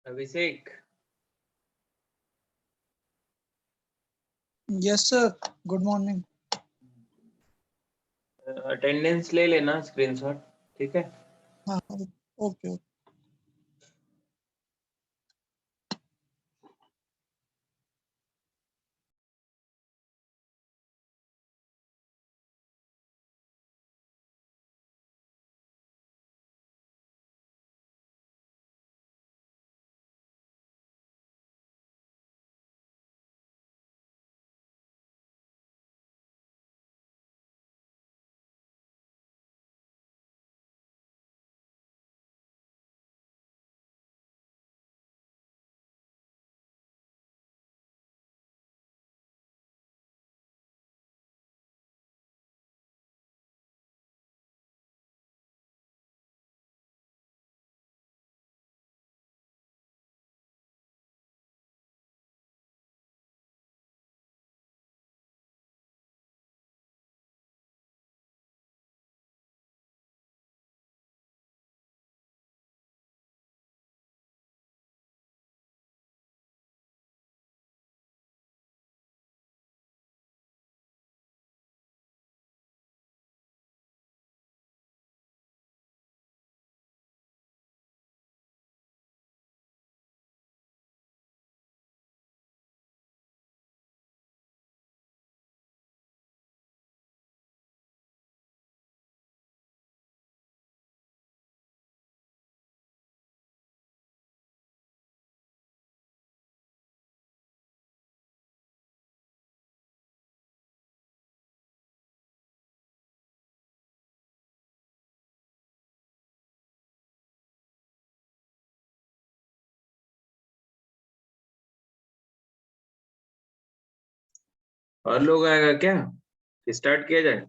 अभिषेक, yes sir, good morning. Attendance ले लेना screenshot, ठीक है? हाँ ओके। और लोग आएगा क्या? स्टार्ट किया जाए?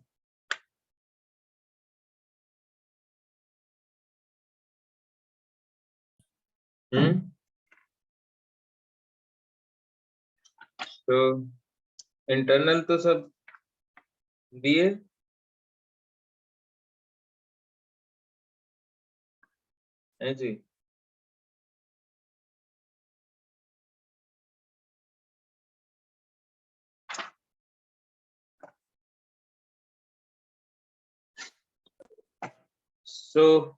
तो इंटरनल तो सब दिए, है जी? So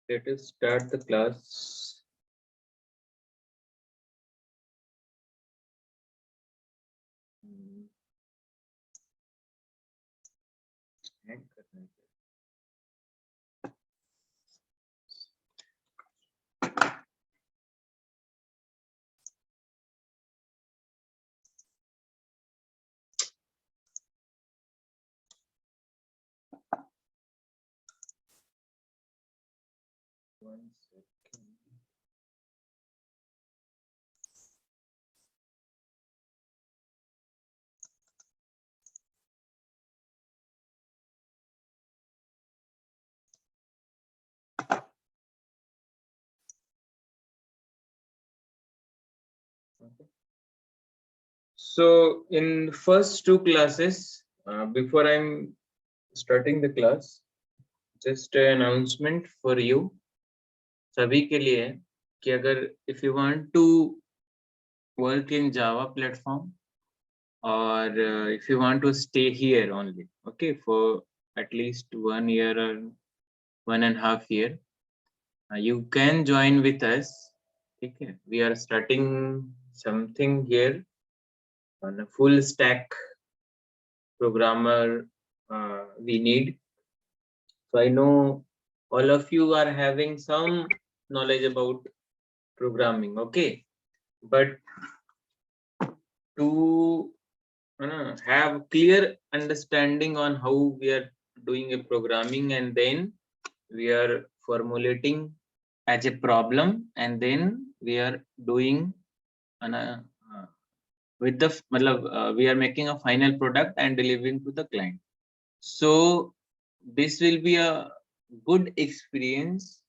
let us start the class. Hang करना है। One second. Okay. So in first two classes, before I'm starting the class, just an announcement for you, सभी के लिए है कि अगर if you want to work in Java platform or if you want to stay here only, okay, for at least 1 year or 1.5 year, you can join with us. Okay, we are starting something here on a full stack programmer we need. So I know all of you are having some knowledge about programming, okay, but to have clear understanding on how we are doing a programming, and then we are formulating as a problem, and then we are doing with the we are making a final product and delivering to the client. So this will be a good experience.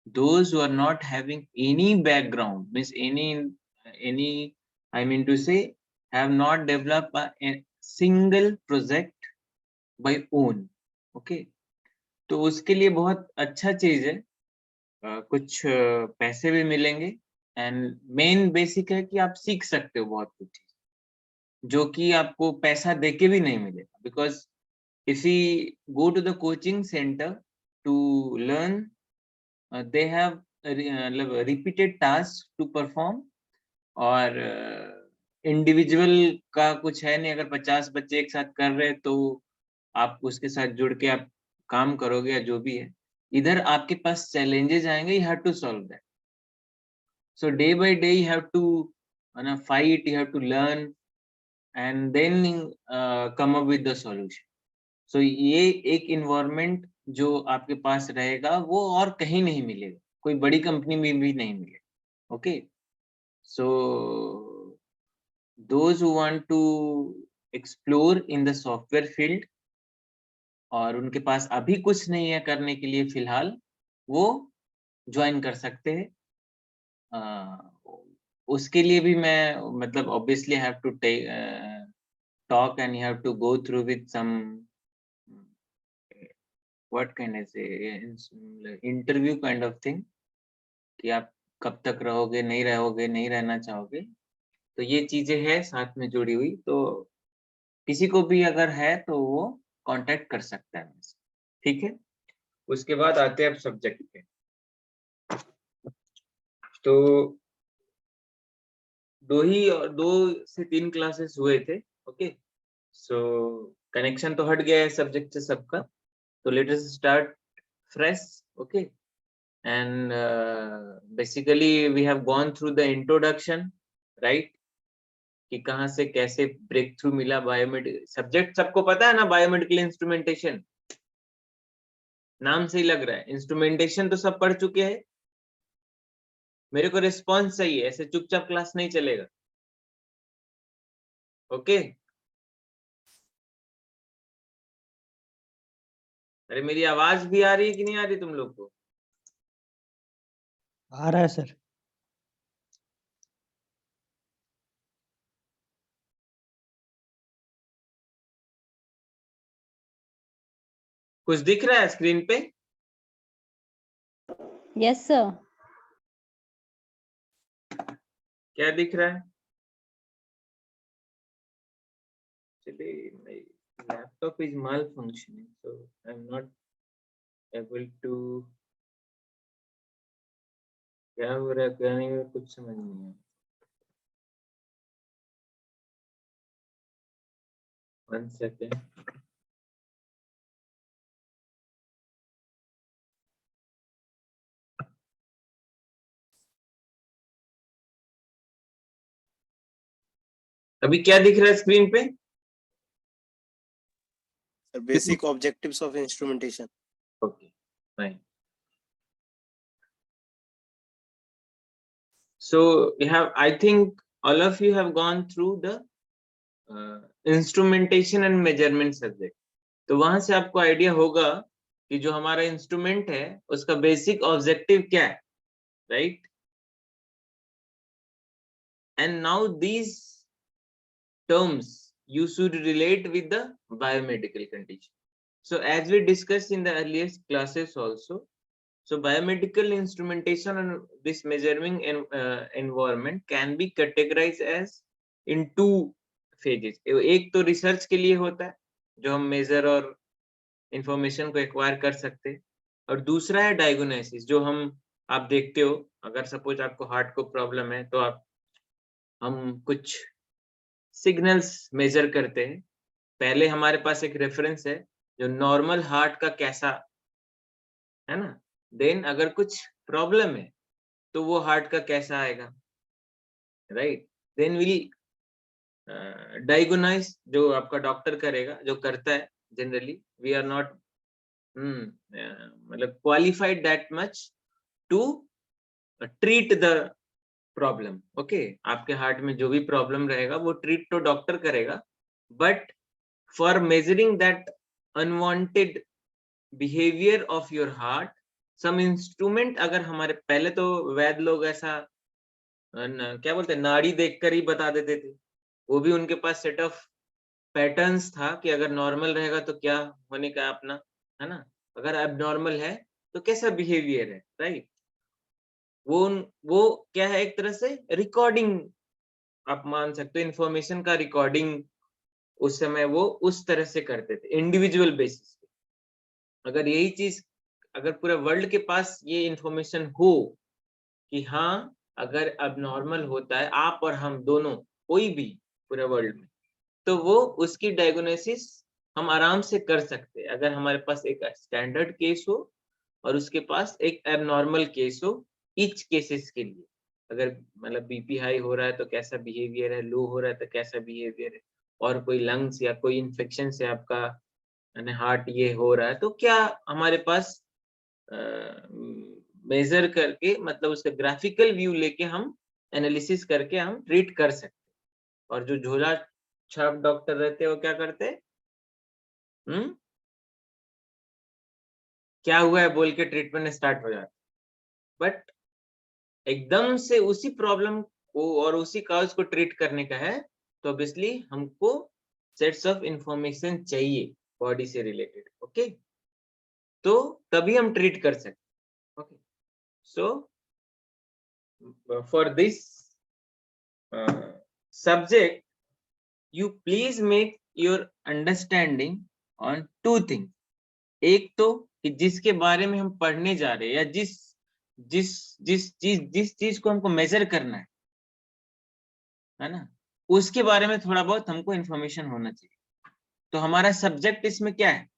Those who are not having any background, means any I mean to say, have not developed a single project by own, okay, तो उसके लिए बहुत अच्छा चीज है कुछ पैसे भी मिलेंगे एंड मेन बेसिक है कि आप सीख सकते हो बहुत कुछ चीज जो कि आपको पैसा देके भी नहीं मिलेगा, because if you go to the coaching centre to learn they have मतलब repeated tasks to perform, और इंडिविजुअल का कुछ है नहीं। अगर 50 बच्चे एक साथ कर रहे हैं तो आप उसके साथ जुड़ के आप काम करोगे या जो भी है। इधर आपके पास चैलेंजेस आएंगे, you have to solve that. So day by day you have to fight, you have to learn and then come up with the solution. So ये एक environment जो आपके पास रहेगा वो और कहीं नहीं मिलेगा, कोई बड़ी कंपनी में भी नहीं मिलेगा। Okay, so those who want to explore in the software field और उनके पास अभी कुछ नहीं है करने के लिए फिलहाल, वो ज्वाइन कर सकते हैं। उसके लिए भी मैं मतलब obviously have to take talk and you have to go through with some what can I say interview kind of thing कि आप कब तक रहोगे, नहीं रहोगे, नहीं रहना चाहोगे। तो ये चीजें हैं साथ में जुड़ी हुई, तो किसी को भी अगर है तो वो कांटेक्ट कर सकता है मुझसे, ठीक है। उसके बाद आते हैं अब सब्जेक्ट पे। तो 2 से 3 क्लासेस हुए थे। ओके, सो कनेक्शन तो हट गया है सब्जेक्ट से सबका, तो let us start fresh. Okay, and basically we have gone through the introduction, right, कि कहाँ से कैसे ब्रेक थ्रू मिला। बायोमेडिकल सब्जेक्ट सबको पता है ना, बायोमेडिकल इंस्ट्रूमेंटेशन नाम से ही लग रहा है। इंस्ट्रूमेंटेशन तो सब पढ़ चुके हैं। मेरे को रिस्पॉन्स चाहिए, ऐसे चुपचाप क्लास नहीं चलेगा। ओके, अरे मेरी आवाज भी आ रही है कि नहीं आ रही तुम लोग को? आ रहा है सर। कुछ दिख रहा है स्क्रीन पे? Yes sir. क्या दिख रहा है? चलिए, laptop is malfunctioning, so I'm not able to। क्या हो रहा है क्या नहीं हो रहा कुछ समझ नहीं है। One second। अभी क्या दिख रहा है स्क्रीन पे? Basic objectives of instrumentation. Okay, fine. So you have, I think all of you have gone through the instrumentation and measurement subject. तो वहां से आपको आइडिया होगा कि जो हमारा इंस्ट्रूमेंट है उसका बेसिक ऑब्जेक्टिव क्या है, right. And now these terms you should relate with the biomedical condition. So as we discussed in the earlier classes also, so biomedical instrumentation and this measuring environment can be categorized as in 2 phases. एक तो research के लिए होता है जो हम major और information को एक्वायर कर सकते हैं, और दूसरा है डायग्नोसिस जो आप देखते हो। अगर सपोज आपको हार्ट को प्रॉब्लम है तो हम कुछ सिग्नल्स मेजर करते हैं। पहले हमारे पास एक रेफरेंस है जो नॉर्मल हार्ट का कैसा है ना, देन अगर कुछ प्रॉब्लम है तो वो हार्ट का कैसा आएगा, राइट। देन विल डायग्नोज जो आपका डॉक्टर करेगा, जो करता है जनरली। वी आर नॉट मतलब qualified that much to treat the problem. Okay, आपके हार्ट में जो भी प्रॉब्लम रहेगा वो ट्रीट तो डॉक्टर करेगा, but for measuring that unwanted behaviour of your heart, some instrument अगर हमारे, पहले तो वैद्य लोग ऐसा क्या बोलते हैं, नाड़ी देखकर ही बता देते थे। वो भी उनके पास सेट ऑफ पैटर्न्स था कि अगर नॉर्मल रहेगा तो क्या होने का अपना, है ना, अगर एबनॉर्मल है तो कैसा बिहेवियर है, राइट। वो क्या है, एक तरह से रिकॉर्डिंग आप मान सकते हो, इंफॉर्मेशन का रिकॉर्डिंग उस समय वो उस तरह से करते थे इंडिविजुअल बेसिस पे। अगर यही चीज अगर पूरे वर्ल्ड के पास ये इंफॉर्मेशन हो कि हाँ अगर अब नॉर्मल होता है आप और हम दोनों कोई भी पूरे वर्ल्ड में, तो वो उसकी डायग्नोसिस हम आराम से कर सकते हैं अगर हमारे पास एक स्टैंडर्ड केस हो और उसके पास एक एबनॉर्मल केस हो ईच केसेस के लिए। अगर मतलब बीपी हाई हो रहा है तो कैसा बिहेवियर है, लो हो रहा है तो कैसा बिहेवियर है, और कोई लंग्स या कोई इन्फेक्शन से आपका यानी हार्ट ये हो रहा है तो क्या हमारे पास मेजर करके मतलब उसका ग्राफिकल व्यू लेके हम एनालिसिस करके हम ट्रीट कर सकते हैं। और जो झोला छाप डॉक्टर रहते हैं वो क्या करते हैं, क्या हुआ है बोल के ट्रीटमेंट स्टार्ट हो जाता है। बट एकदम से उसी प्रॉब्लम को और उसी काज को ट्रीट करने का है तो ऑब्वियसली हमको सेट्स ऑफ इंफॉर्मेशन चाहिए बॉडी से रिलेटेड। ओके, तो तभी हम ट्रीट कर सकते। Okay, so for this subject you please make your understanding on two things। एक तो कि जिसके बारे में हम पढ़ने जा रहे हैं या जिस जिस जिस चीज को हमको मेजर करना है ना, उसके बारे में थोड़ा बहुत हमको इंफॉर्मेशन होना चाहिए। तो हमारा सब्जेक्ट इसमें क्या है,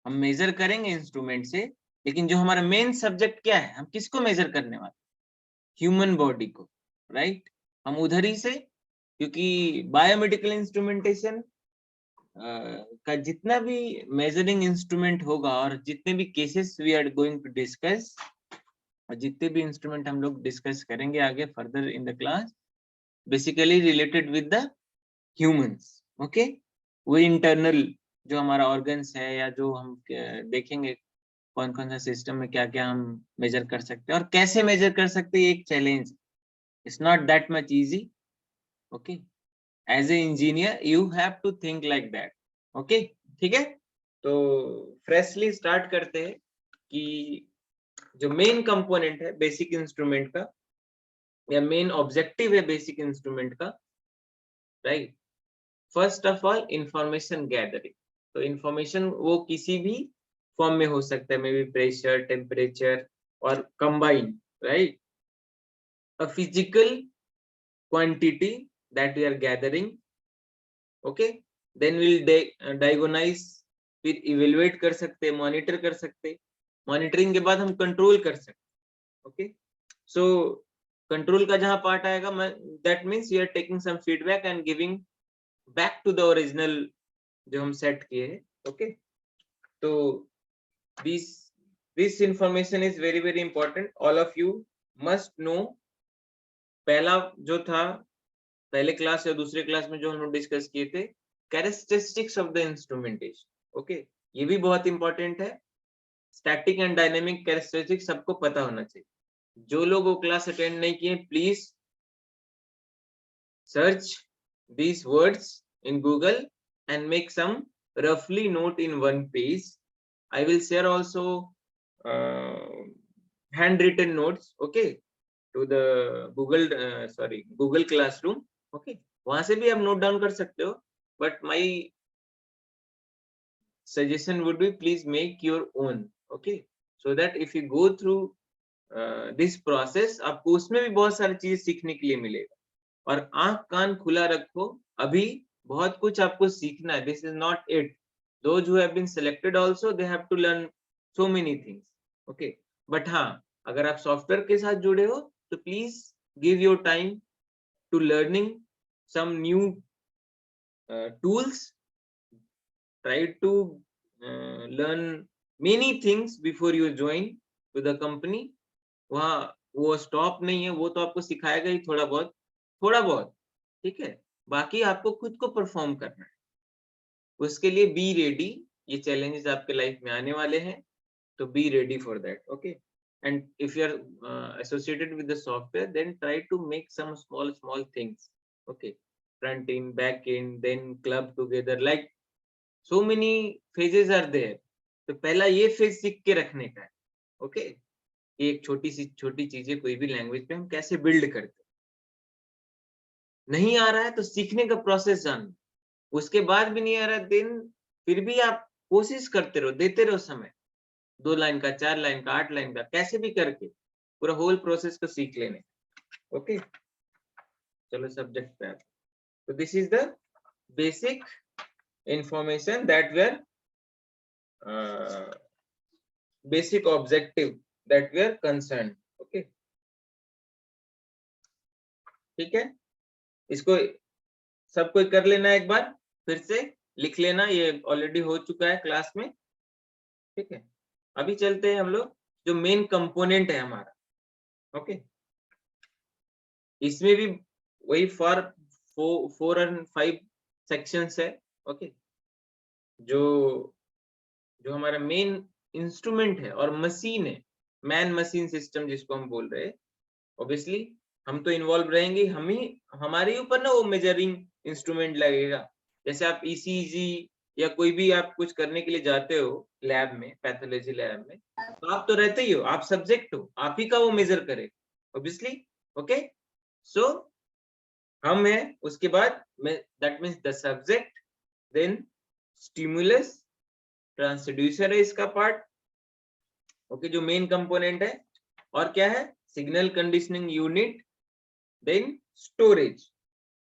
हम मेजर करेंगे इंस्ट्रूमेंट से, लेकिन जो हमारा मेन सब्जेक्ट क्या है, हम किसको मेजर करने वाले, ह्यूमन बॉडी को, राइट। हम उधर ही से, क्योंकि बायोमेडिकल इंस्ट्रूमेंटेशन का जितना भी मेजरिंग इंस्ट्रूमेंट होगा और जितने भी cases we are going to discuss और जितने भी इंस्ट्रूमेंट हम लोग डिस्कस करेंगे आगे further in the class, basically related with the humans. Okay, वो इंटरनल जो हमारा ऑर्गन्स है या जो हम देखेंगे कौन कौन सा सिस्टम में क्या क्या हम मेजर कर सकते हैं और कैसे मेजर कर सकते हैं, एक challenge. It's not that much easy. Okay, as a engineer you have to think like that. Okay, ठीक है। तो फ्रेशली स्टार्ट करते हैं कि जो मेन कंपोनेंट है बेसिक इंस्ट्रूमेंट का या मेन ऑब्जेक्टिव है बेसिक इंस्ट्रूमेंट का, right. First of all information gathering. तो इंफॉर्मेशन वो किसी भी फॉर्म में हो सकता है, मे बी प्रेशर, टेम्परेचर और combine, right. A physical quantity that we are gathering. Okay, then will diagnose, फिर इवेलुएट कर सकते, मॉनिटर कर सकते, मॉनिटरिंग के बाद हम कंट्रोल कर सकते। ओके, सो कंट्रोल का जहां पार्ट आएगा, that means you are taking some feedback and giving back to the original जो हम सेट किए हैं। ओके, तो this information is very very important, all of you must know. पहला जो था पहले क्लास या दूसरे क्लास में जो हम लोग डिस्कस किए थे, characteristics of the instrumentation. Okay, ये भी बहुत इंपॉर्टेंट है। स्टैटिक एंड डायनेमिक कैरेक्टरिस्टिक्स सबको पता होना चाहिए। जो लोग वो क्लास अटेंड नहीं किए, please search these words in Google and make some roughly note in one page. I will share also handwritten notes, okay, to the Google Classroom. Okay, वहां से भी आप नोट डाउन कर सकते हो, but my suggestion would be please make your own, okay, so that if you go through this process, आपको उसमें भी बहुत सारी चीजें सीखने के लिए मिलेगा। और आंख कान खुला रखो, अभी बहुत कुछ आपको सीखना है। This is not it, those who have been selected also they have to learn so many things, okay, but हाँ, अगर आप सॉफ्टवेयर के साथ जुड़े हो तो please give your time to learning some new tools, try to learn many things before you join to the company। वहाँ वो स्टॉप नहीं है, वो तो आपको सिखाएगा ही थोड़ा बहुत, थोड़ा बहुत, ठीक है। बाकी आपको खुद को परफॉर्म करना है, उसके लिए बी रेडी। ये चैलेंजेस आपके लाइफ में आने वाले हैं, तो be ready for that. Okay, and if you are associated with the software, then try to make some small small things. Okay, front end, back end, then club together, like so many phases are there. तो पहला ये phase सीख के रखने का है। Okay, कि एक छोटी चीजें कोई भी लैंग्वेज पे हम कैसे बिल्ड करते हैं। नहीं आ रहा है तो सीखने का प्रोसेस जानना, उसके बाद भी नहीं आ रहा देन फिर भी आप कोशिश करते रहो, देते रहो समय, 2 लाइन का, 4 लाइन का, 8 लाइन का, कैसे भी करके पूरा होल प्रोसेस को सीख लेने। ओके, चलो सब्जेक्ट पे आते। तो this is the basic information that we are basic objective that we are concerned. Okay, ठीक है, इसको सब कोई कर लेना, एक बार फिर से लिख लेना, ये ऑलरेडी हो चुका है क्लास में। ठीक है, अभी चलते हैं हम लोग जो मेन कंपोनेंट है हमारा। ओके, इसमें भी वही 4 और 5 सेक्शंस है। ओके, जो हमारा मेन इंस्ट्रूमेंट है और मशीन है, मैन मशीन सिस्टम जिसको हम बोल रहे हैं, ऑब्वियसली हम तो इन्वॉल्व रहेंगे, हम ही, हमारे ऊपर ना वो मेजरिंग इंस्ट्रूमेंट लगेगा। जैसे आप ईसीजी या कोई भी आप कुछ करने के लिए जाते हो लैब में, पैथोलॉजी लैब में, तो आप तो रहते ही हो, आप सब्जेक्ट हो, आप ही का वो मेजर करेगा ऑब्वियसली। ओके, सो हम है, उसके बाद that means the subject, then stimulus, transducer है इसका पार्ट। ओके, जो मेन कंपोनेंट है, और क्या है, signal conditioning unit, then storage.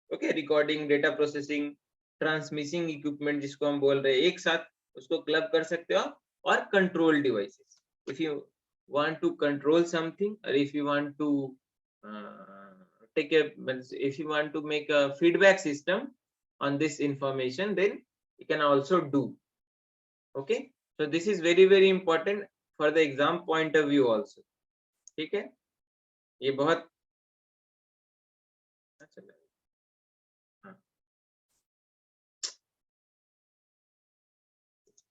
Okay, recording, data processing, transmission equipment जिसको हम बोल रहे हैं, एक साथ उसको क्लब कर सकते हो आप, और control devices. If you want to control something, और if you want to take a, if you want to make a feedback system on this information, then you can also do. Okay, so this is very very important for the exam point of view also. ठीक है, ये बहुत अच्छा लगा। हाँ,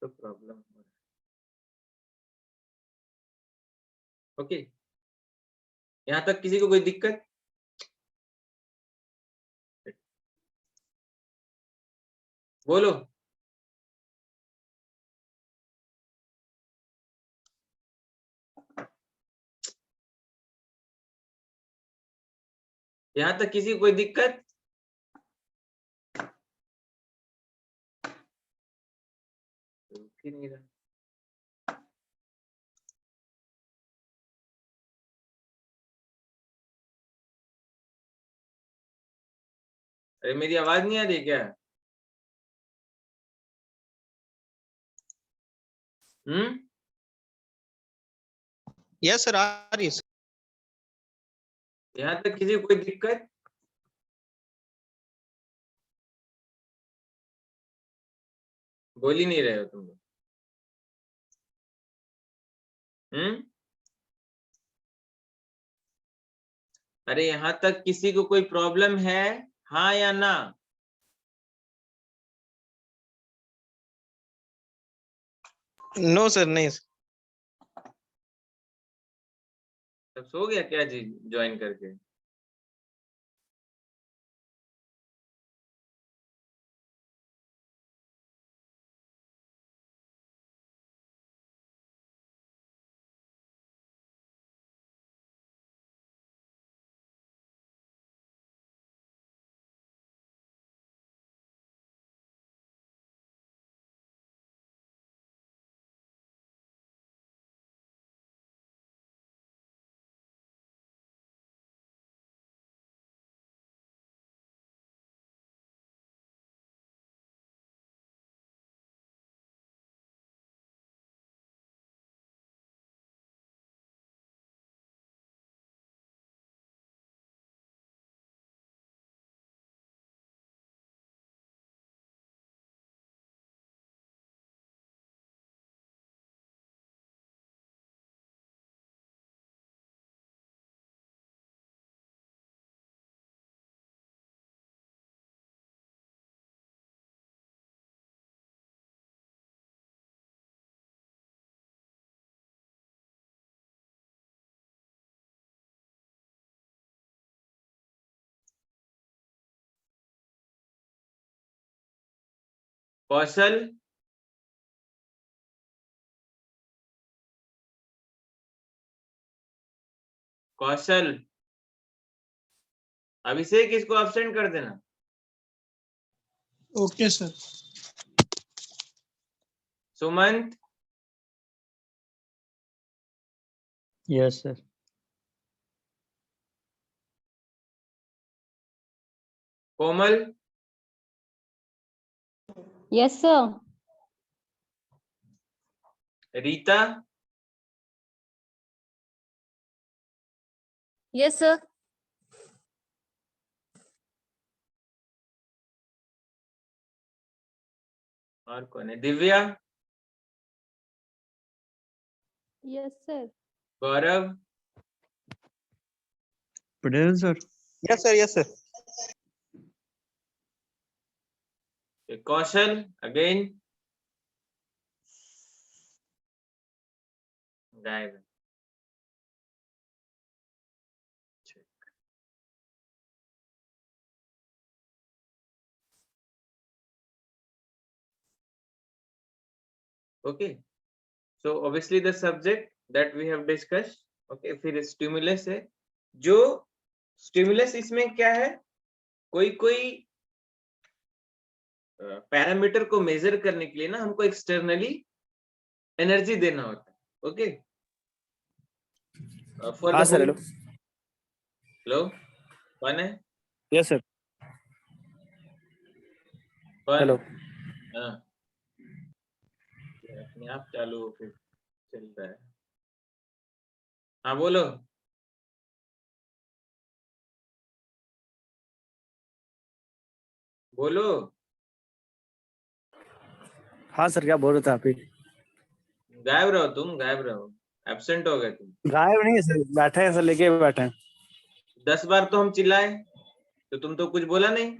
तो problem हो रहा है। ओके, यहाँ तक किसी को कोई दिक्कत? बोलो। यहाँ तक किसी को कोई दिक्कत? रुक ही नहीं रहा। अरे मेरी आवाज नहीं आ रही क्या? यस सर, आ रही है सर। यहाँ तक किसी को कोई दिक्कत? बोल ही नहीं रहे हो तुम लोग। अरे यहाँ तक किसी को कोई प्रॉब्लम है, हाँ या ना? नो सर, नहीं सर। सब सो गया क्या जी ज्वाइन करके? कौशल, कौशल, अभिषेक इसको एब्सेंट कर देना। Okay, sir. Sumant, Yes, sir. कोमल, Yes, sir. Rita, Yes, sir. और कौन है? Divya, Yes, sir. गौरव, Present, sir. Yes, sir. Yes, sir. कौशल अगेन गायब है। Okay, so obviously the subject that we have discussed, okay, फिर स्टिमुलस है। जो स्टिमुलस इसमें क्या है, कोई कोई पैरामीटर को मेजर करने के लिए ना हमको एक्सटर्नली एनर्जी देना होता है। ओके, फॉर हाँ द सर, हेलो। हेलो, कौन है? यस सर, कौन? हेलो। हाँ, अपने आप चालू हो फिर चल रहा है। हाँ बोलो। बोलो। हाँ सर, क्या बोल रहे थे आप ही? गायब रहो तुम, गायब रहो, एब्सेंट हो गए तुम। गायब नहीं है सर, बैठे हैं सर, लेके बैठे हैं। 10 बार तो हम चिल्लाए तो तुम तो कुछ बोला नहीं।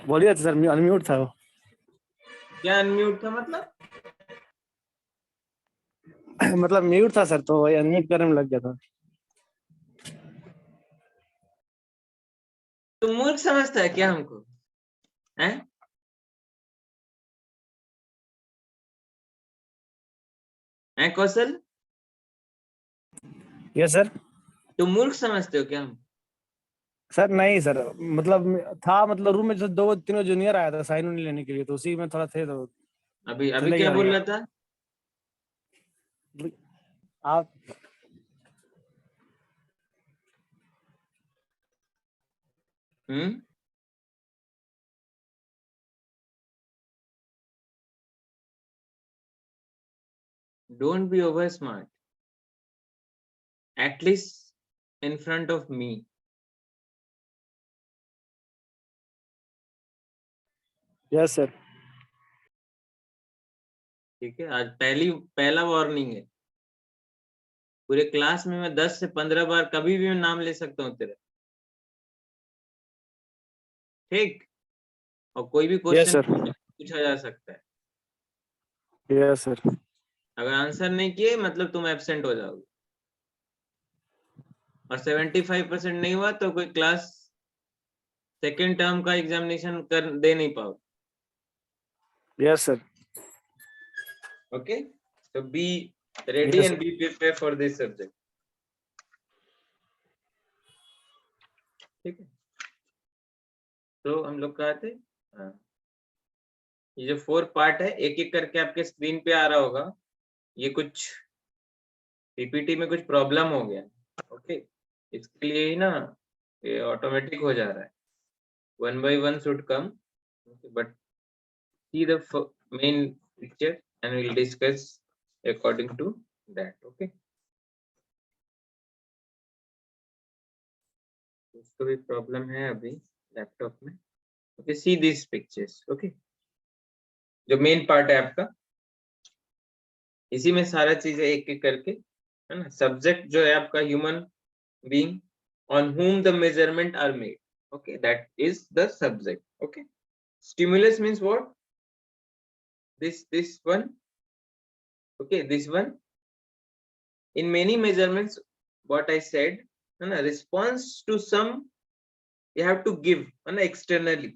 बोलिए सर, अनम्यूट था वो। क्या अनम्यूट था मतलब? मतलब म्यूट था सर, तो वही अनम्यूट करने में लग गया था। तुम मूर्ख समझता है क्या हमको? हैं? हैं कौशल? Yes sir. तुम मूर्ख समझते हो क्या हम? सर नहीं सर, मतलब था, मतलब रूम में जो दो तीनों जूनियर आया था साइन नहीं लेने के लिए, तो उसी में थोड़ा थे, तो अभी अभी चले क्या गया बोल भैया। रहा था? आप hmm, don't be over smart, at least in front of me. Yes sir. ठीक है, आज पहला वार्निंग है। पूरे क्लास में मैं 10 से 15 बार कभी भी मैं नाम ले सकता हूँ तेरा। ठीक, और कोई भी यस क्वेश्चन सर। पूछा जा सकता है। Yes sir. अगर आंसर नहीं किए मतलब तुम एब्सेंट हो जाओगे, और 75% नहीं हुआ तो कोई क्लास सेकेंड टर्म का एग्जामिनेशन कर दे नहीं पाओ। Yes sir. Okay, so be ready Yes, and be prepared for this subject. ठीक है, तो हम लोग कहा थे, हाँ, ये जो 4 पार्ट है एक एक करके आपके स्क्रीन पे आ रहा होगा। ये कुछ पीपीटी में कुछ प्रॉब्लम हो गया, ओके, इसके लिए ही ना ये ऑटोमेटिक हो जा रहा है। 1 by 1 should come, but see the main picture and we'll discuss according to that. Okay, उसको भी प्रॉब्लम है अभी लैपटॉप में। Okay, see this pictures. Okay, जो मेन पार्ट है आपका, इसी में सारा चीजें एक एक करके है ना। सब्जेक्ट जो है आपका human being on whom the measurement are made, okay, that is the subject. Okay, stimulus means what? This one, okay, this one. In many measurements, what I said, है ना, response to some you have to give है ना externally,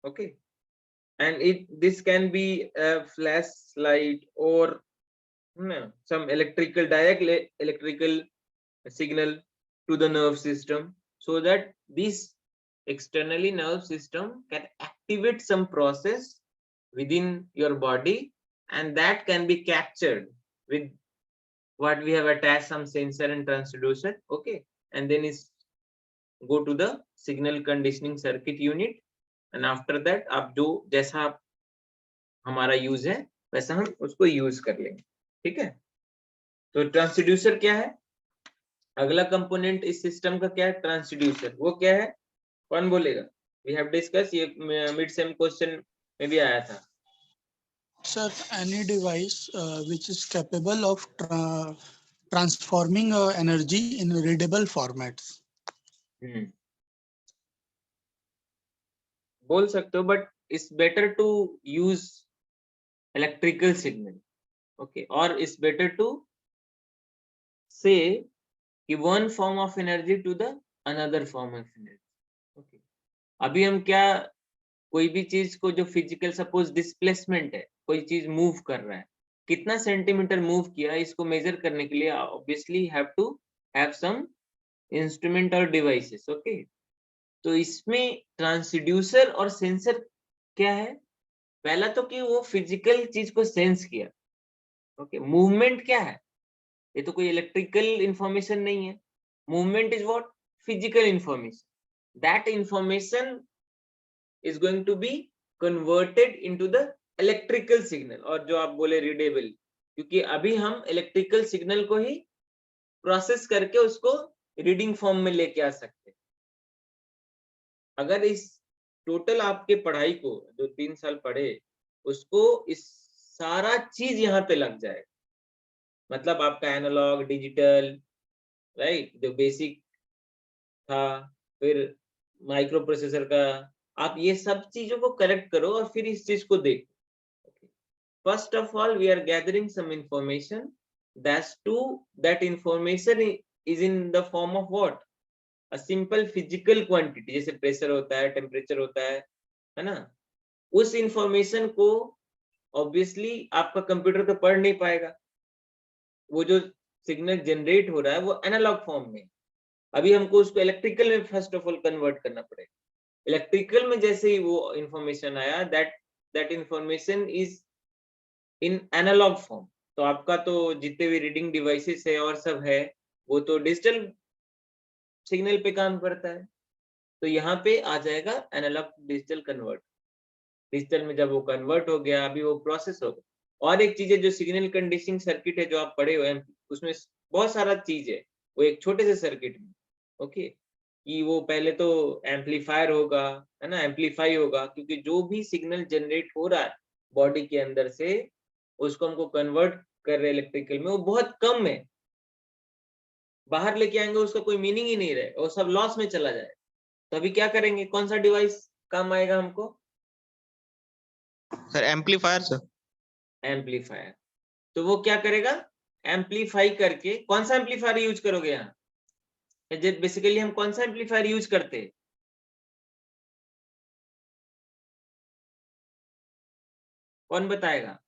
okay, and this can be a flashlight or some direct electrical signal to the nerve system, so that this externally nerve system can activate some process within your body, and that can be captured with what we have attached, some sensor and transducer. Okay, and then is go to the signal conditioning circuit unit, and after that आप जो जैसा हमारा use है वैसा हम उसको use कर लेंगे. ठीक है, तो ट्रांसड्यूसर क्या है? अगला कंपोनेंट इस सिस्टम का क्या है? ट्रांसड्यूसर. वो क्या है? कौन बोलेगा? वी हैव डिस्कस, ये मिड सेम क्वेश्चन में भी आया था. Sir, any device which is capable of transforming energy in readable formats. बोल सकते हो, but it's better to use electrical signal. Okay, और इट्स बेटर टू से कि one form of energy to the another form of energy. Okay, अभी हम क्या, कोई भी चीज को जो फिजिकल, सपोज डिस्प्लेसमेंट है, कोई चीज मूव कर रहा है, कितना सेंटीमीटर मूव किया, इसको मेजर करने के लिए obviously have to have some instrument और डिवाइसेस. ओके, तो इसमें ट्रांसड्यूसर और सेंसर क्या है? पहला तो कि वो फिजिकल चीज को सेंस किया. ओके, मूवमेंट क्या है? ये तो कोई इलेक्ट्रिकल इंफॉर्मेशन नहीं है. Movement is what? Physical information. That information is going to be converted into the electrical signal, और जो आप बोले रीडेबल, क्योंकि अभी हम इलेक्ट्रिकल सिग्नल को ही प्रोसेस करके उसको रीडिंग फॉर्म में लेके आ सकते हैं. अगर इस टोटल आपके पढ़ाई को जो 3 साल पढ़े, उसको इस सारा चीज यहाँ पे लग जाए, मतलब आपका एनालॉग, डिजिटल, राइट, जो बेसिक था, फिर माइक्रो प्रोसेसर का, आप ये सब चीजों को कलेक्ट करो और फिर इस चीज को देखो. First of all we are gathering some information, that information is in the form of what? A simple physical quantity, जैसे प्रेशर होता है, टेम्परेचर होता है ना. उस इंफॉर्मेशन को ऑब्वियसली आपका कंप्यूटर तो पढ़ नहीं पाएगा. वो जो सिग्नल जनरेट हो रहा है वो एनालॉग फॉर्म में, अभी हमको उसको इलेक्ट्रिकल में फर्स्ट ऑफ ऑल कन्वर्ट करना पड़ेगा. इलेक्ट्रिकल में जैसे ही वो इंफॉर्मेशन आया, that information is in analogue form. तो आपका तो जितने भी रीडिंग डिवाइसेस है और सब है, वो तो डिजिटल सिग्नल पे काम करता है. तो यहाँ पे आ जाएगा एनालॉग डिजिटल कन्वर्ट. डिजिटल में जब वो कन्वर्ट हो गया, अभी वो प्रोसेस हो गया. और एक चीज है जो सिग्नल कंडीशनिंग सर्किट है, जो आप पढ़े हुए हैं, उसमें बहुत सारा चीज है, वो एक छोटे से सर्किट में. ओके, कि वो पहले तो एम्पलीफायर होगा, है ना, एम्पलीफाई होगा, क्योंकि जो भी सिग्नल जनरेट हो रहा है बॉडी के अंदर से, उसको हमको कन्वर्ट कर रहे इलेक्ट्रिकल में, वो बहुत कम है. बाहर लेके आएंगे उसका कोई मीनिंग ही नहीं रहे, वो सब लॉस में चला जाए. तो अभी क्या करेंगे? कौन सा डिवाइस काम आएगा हमको? Sir amplifier sir. एम्पलीफायर. तो वो क्या करेगा? एम्पलीफाई करके. कौन सा एम्पलीफायर यूज करोगे यहाँ? बेसिकली हम कौन सा एम्पलीफायर यूज करते हैं? कौन बताएगा?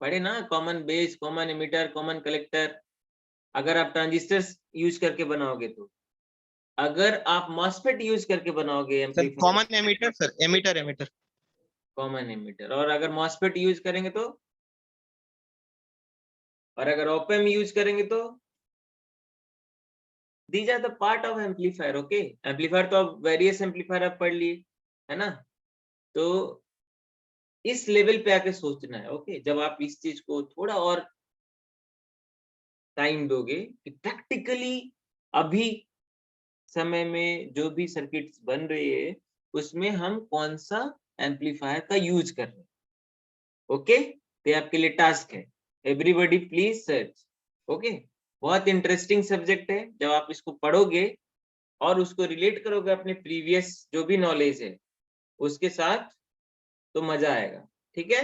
पढ़े ना, common base, common emitter, common collector. अगर आप ट्रांजिस्टर यूज करके बनाओगे तो, अगर आप मॉसफेट यूज करके बनाओगे sir amplifier, common emitter sir, emitter. Common emitter. और अगर मॉसफेट यूज करेंगे तो, और अगर ऑप एम्प यूज करेंगे तो, these are the part of amplifier. Okay, amplifier तो आप वेरियस एम्पलीफायर आप पढ़ लिए, है ना. तो इस लेवल पे आके सोचना है. ओके, जब आप इस चीज को थोड़ा और टाइम दोगे कि प्रैक्टिकली अभी समय में जो भी सर्किट्स बन रही है, उसमें हम कौन सा एम्पलीफायर का यूज कर रहे हैं. ओके, तो आपके लिए टास्क है. Everybody please search. ओके, बहुत इंटरेस्टिंग सब्जेक्ट है. जब आप इसको पढ़ोगे और उसको रिलेट करोगे अपने प्रीवियस जो भी नॉलेज है उसके साथ, तो मजा आएगा. ठीक है,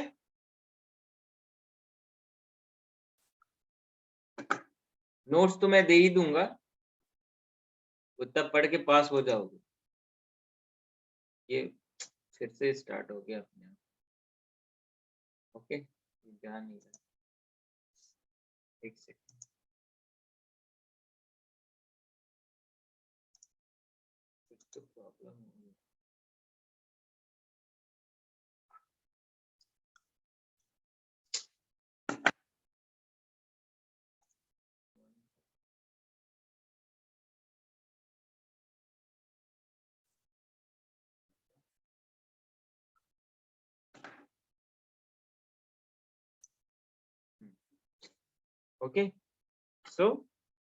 नोट्स तो मैं दे ही दूंगा, उतना पढ़ के पास हो जाओगे. ये फिर से स्टार्ट हो गया अपने आप. ओके, जा नहीं रहा, एक सेकंड। कुछ तो प्रॉब्लम हो गई। ओके, सो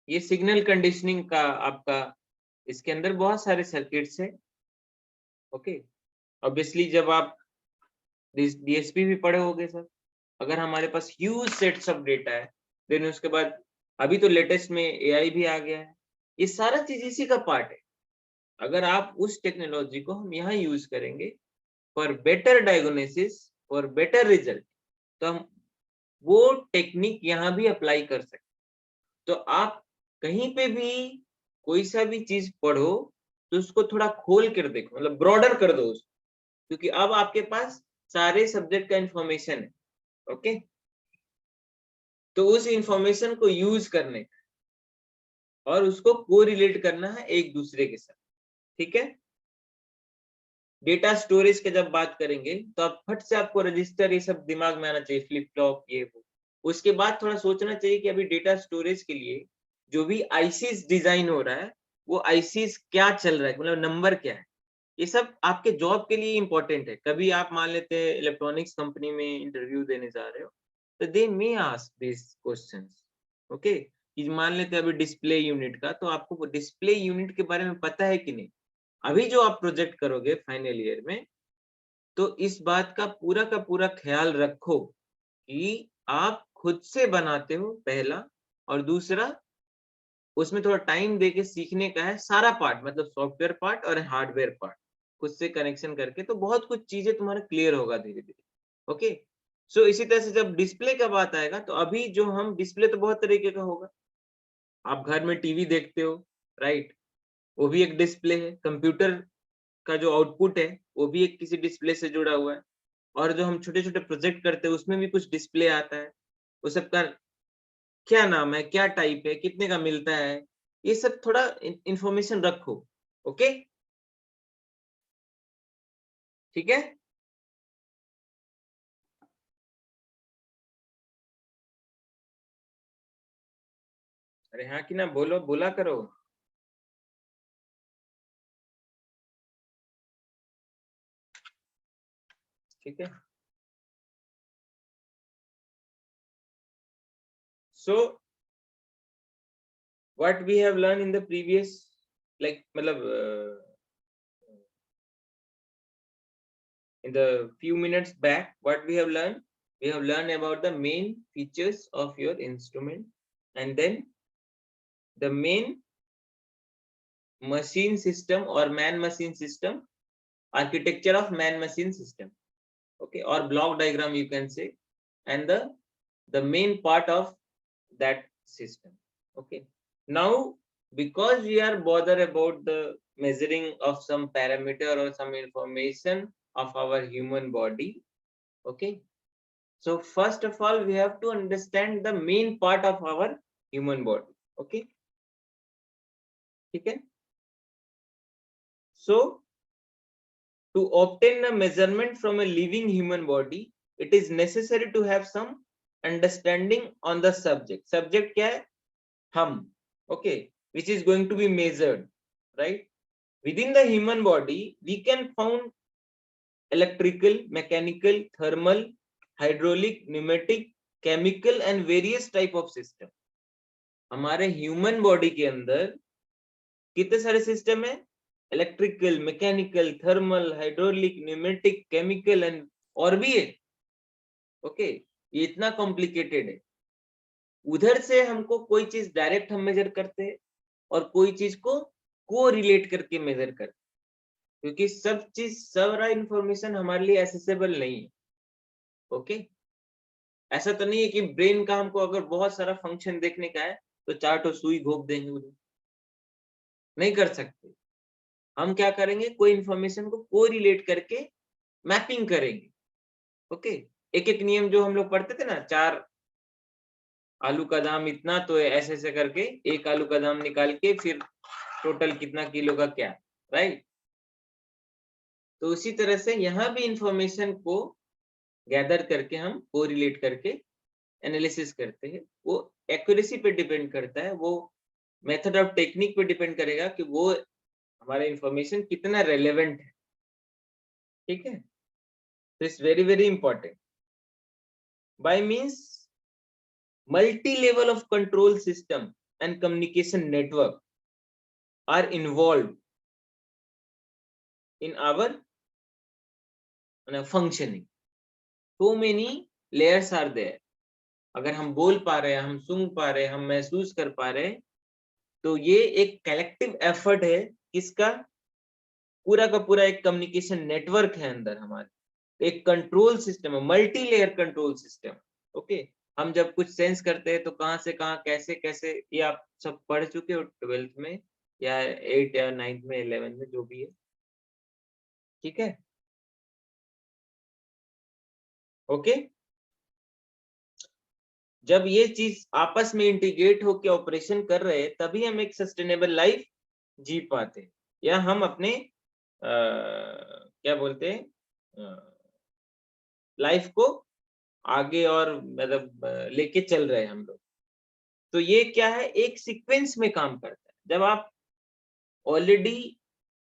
ये सिग्नल कंडीशनिंग का आपका, इसके अंदर बहुत सारे सर्किट्स है। ओके, ऑब्वियसली जब आप डीएसपी भी पढ़े होगे सर, अगर हमारे पास ह्यूज सेट्स ऑफ डेटा है, देन उसके बाद अभी तो लेटेस्ट में एआई भी आ गया है, ये सारा चीज इसी का पार्ट है। अगर आप उस टेक्नोलॉजी को हम यहाँ यूज करेंगे for better diagnosis, for better result, तो हम वो टेक्निक यहाँ भी अप्लाई कर सकते। तो आप कहीं पे भी कोई सा भी चीज पढ़ो तो उसको थोड़ा खोल कर देखो, मतलब ब्रॉडर कर दो उसको, क्योंकि अब आपके पास सारे सब्जेक्ट का इंफॉर्मेशन है। ओके, तो उस इंफॉर्मेशन को यूज करने का और उसको कोरिलेट करना है एक दूसरे के साथ। ठीक है, डेटा स्टोरेज के जब बात करेंगे तो आप फट से आपको रजिस्टर ये सब दिमाग में आना चाहिए, फ्लिप फ्लॉप ये वो। उसके बाद थोड़ा सोचना चाहिए कि अभी डेटा स्टोरेज के लिए जो भी आईसीस डिजाइन हो रहा है वो आईसीस क्या चल रहा है, मतलब नंबर क्या है, ये सब आपके जॉब के लिए इंपॉर्टेंट है। कभी आप मान लेते हैं इलेक्ट्रॉनिक्स कंपनी में इंटरव्यू देने जा रहे हो तो they may ask this questions. Okay, कि मान लेते हैं अभी डिस्प्ले यूनिट का, तो आपको डिस्प्ले यूनिट के बारे में पता है कि नहीं। अभी जो आप प्रोजेक्ट करोगे फाइनल ईयर में, तो इस बात का पूरा ख्याल रखो कि आप खुद से बनाते हो पहला, और दूसरा उसमें थोड़ा टाइम देके सीखने का है सारा पार्ट, मतलब सॉफ्टवेयर पार्ट और हार्डवेयर पार्ट खुद से कनेक्शन करके, तो बहुत कुछ चीजें तुम्हारा क्लियर होगा धीरे धीरे। ओके, सो इसी तरह से जब डिस्प्ले का बात आएगा, तो अभी जो हम डिस्प्ले तो बहुत तरीके का होगा। आप घर में टीवी देखते हो, राइट, वो भी एक डिस्प्ले है। कंप्यूटर का जो आउटपुट है वो भी एक किसी डिस्प्ले से जुड़ा हुआ है। और जो हम छोटे छोटे प्रोजेक्ट करते हैं उसमें भी कुछ डिस्प्ले आता है, वो सबका क्या नाम है, क्या टाइप है, कितने का मिलता है, ये सब थोड़ा इंफॉर्मेशन रखो। ओके, ठीक है। अरे हाँ कि ना, बोलो, बोला करो। ठीक है, सो what we have learned in the previous, like मतलब in the few minutes back, what we have learned, we have learned about the main features of your instrument, and then the main machine system or man machine system, architecture of man machine system, okay, or block diagram you can say, and the main part of that system. Okay, now because we are bothered about the measuring of some parameter or some information of our human body, okay, so first of all we have to understand the main part of our human body. Okay, ठीक है, so to obtain a measurement from a living human body, it is necessary to have some understanding on the subject. Subject क्या है, हम, okay, which is going to be measured, right? Within the human body we can found electrical, mechanical, thermal, hydraulic, pneumatic, chemical and various type of system. हमारे human body के अंदर कितने सारे system है, electrical, mechanical, thermal, hydraulic, pneumatic, chemical and और भी है। Okay, ये इतना कॉम्प्लिकेटेड है। उधर से हमको कोई चीज डायरेक्ट हम मेजर करते हैं और कोई चीज को को रिलेट करके मेजर करते हैं, क्योंकि सब चीज, सारा इंफॉर्मेशन हमारे लिए एक्सेसिबल नहीं है। ओके, ऐसा तो नहीं है कि ब्रेन का हमको अगर बहुत सारा फंक्शन देखने का है तो 4 ठो सुई घोप देंगे उधर, नहीं कर सकते। हम क्या करेंगे, कोई इंफॉर्मेशन को कोरिलेट करके मैपिंग करेंगे। ओके, एक एक नियम जो हम लोग पढ़ते थे ना, 4 आलू का दाम इतना, तो ऐसे ऐसे करके एक आलू का दाम निकाल के फिर टोटल कितना किलो का क्या, राइट। तो उसी तरह से यहाँ भी इंफॉर्मेशन को गैदर करके हम कोरिलेट करके एनालिसिस करते हैं। वो एक्यूरेसी पे डिपेंड करता है, वो मेथड ऑफ टेक्निक पे डिपेंड करेगा कि वो हमारा इंफॉर्मेशन कितना रेलेवेंट है, ठीक है। तो it's very very important. By means multi level of control system and communication network are involve in our functioning. So many layers are there. अगर हम बोल पा रहे हैं, हम सुन पा रहे हैं, हम महसूस कर पा रहे हैं, तो ये एक कलेक्टिव एफर्ट है। किसका? पूरा का पूरा एक कम्युनिकेशन नेटवर्क है अंदर हमारे, एक कंट्रोल सिस्टम है, multi layer control system. Okay, हम जब कुछ सेंस करते हैं तो कहां से कहां, कैसे कैसे, ये आप सब पढ़ चुके हो 12th में या 8 या 9th में, 11 में, जो भी है, ठीक है। ओके, जब ये चीज आपस में इंटीग्रेट होकर ऑपरेशन कर रहे हैं, तभी हम एक सस्टेनेबल लाइफ जी पाते हैं, या हम अपने क्या बोलते हैं, लाइफ को आगे और मतलब लेके चल रहे हैं हम लोग। तो ये क्या है, एक सीक्वेंस में काम करता है। जब आप ऑलरेडी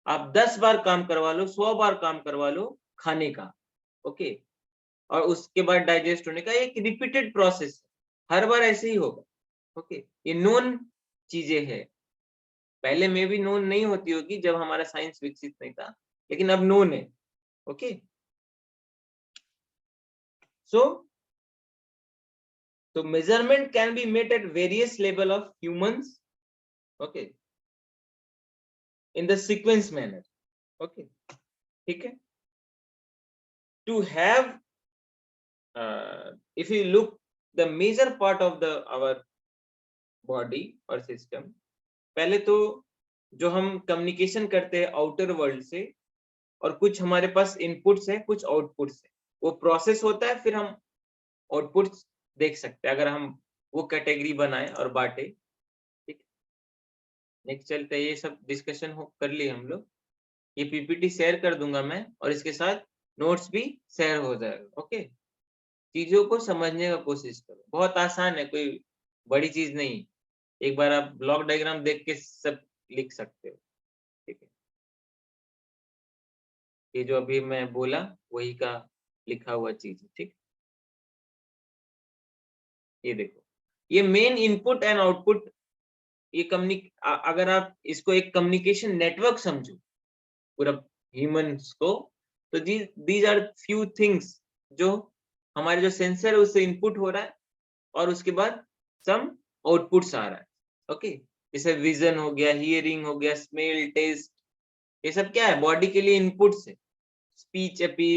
आप 10 बार काम करवा लो, 100 बार काम करवा लो खाने का, ओके, और उसके बाद डाइजेस्ट होने का, एक रिपीटेड प्रोसेस, हर बार ऐसे ही होगा। ओके, ये नोन चीजें हैं। पहले में भी नोन नहीं होती होगी जब हमारा साइंस विकसित नहीं था, लेकिन अब नोन है। Okay, so measurement can be made at various level of humans, okay, in the sequence manner. Okay, ठीक है। To have if you look the major part of our body or system, पहले तो जो हम communication करते हैं outer world से, और कुछ हमारे पास इनपुट्स है, कुछ आउटपुट्स है, वो प्रोसेस होता है, फिर हम आउटपुट्स देख सकते हैं अगर हम वो कैटेगरी बनाए और बांटे। ठीक, नेक्स्ट चलते हैं। ये सब डिस्कशन कर लिए हम लोग। ये पीपीटी शेयर कर दूंगा मैं, और इसके साथ नोट्स भी शेयर हो जाएगा। ओके, चीजों को समझने का कोशिश करो, बहुत आसान है, कोई बड़ी चीज नहीं। एक बार आप ब्लॉक डायग्राम देख के सब लिख सकते हो। ठीक है, ये जो अभी मैं बोला वही का लिखा हुआ चीज है। ठीक, ये देखो, ये मेन इनपुट एंड आउटपुट, ये अगर आप इसको एक कम्युनिकेशन नेटवर्क समझो पूरा ह्यूमंस को, तो दीज आर फ्यू थिंग्स जो हमारे जो सेंसर है उससे इनपुट हो रहा है, और उसके बाद सम आउटपुट्स आ रहा है। ओके, जैसे विजन हो गया, हियरिंग हो गया, स्मेल, टेस्ट, ये सब क्या है, बॉडी के लिए इनपुट्स है। Speech, appearance,